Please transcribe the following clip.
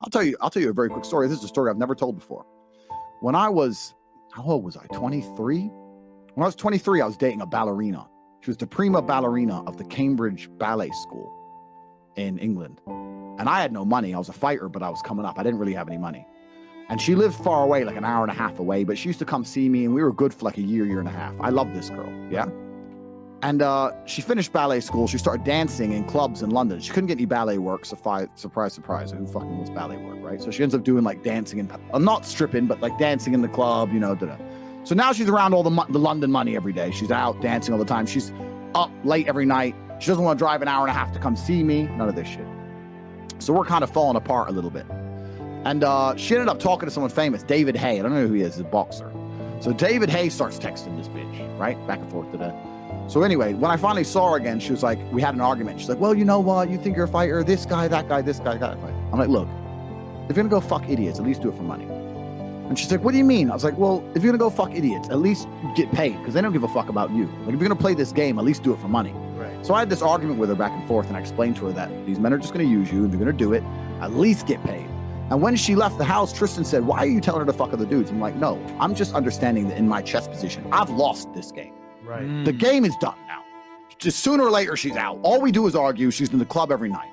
I'll tell you a very quick story. This is a story I've never told before. When I was, how old was I? 23? When I was 23, I was dating a ballerina. She was the prima ballerina of the Cambridge Ballet School in England. And I had no money. I was a fighter, but I was coming up. I didn't really have any money. And she lived far away, like an hour and a half away, but she used to come see me, and we were good for like a year and a half. I loved this girl, yeah? And she finished ballet school. She started dancing in clubs in London. She couldn't get any ballet work. Surprise, surprise. Who fucking wants ballet work, right? So she ends up doing like dancing and not stripping, but like dancing in the club, you know. Da-da. So now she's around all the London money every day. She's out dancing all the time. She's up late every night. She doesn't want to drive an hour and a half to come see me. None of this shit. So we're kind of falling apart a little bit. And she ended up talking to someone famous, David Hay. I don't know who he is. He's a boxer. So David Hay starts texting this bitch, right? Back and forth to that. So anyway, when I finally saw her again, she was like, we had an argument. She's like, well, you know what? You think you're a fighter. This guy, that guy, this guy, that guy. I'm like, look, if you're going to go fuck idiots, at least do it for money. And she's like, what do you mean? I was like, well, if you're going to go fuck idiots, at least get paid, because they don't give a fuck about you. Like, if you're going to play this game, at least do it for money. Right. So I had this argument with her back and forth, and I explained to her that these men are just going to use you. If you're going to do it, at least get paid. And when she left the house, Tristan said, why are you telling her to fuck other dudes? I'm like, no, I'm just understanding that in my chess position, I've lost this game. Right. The game is done now. Just sooner or later, she's out. All we do is argue. She's in the club every night.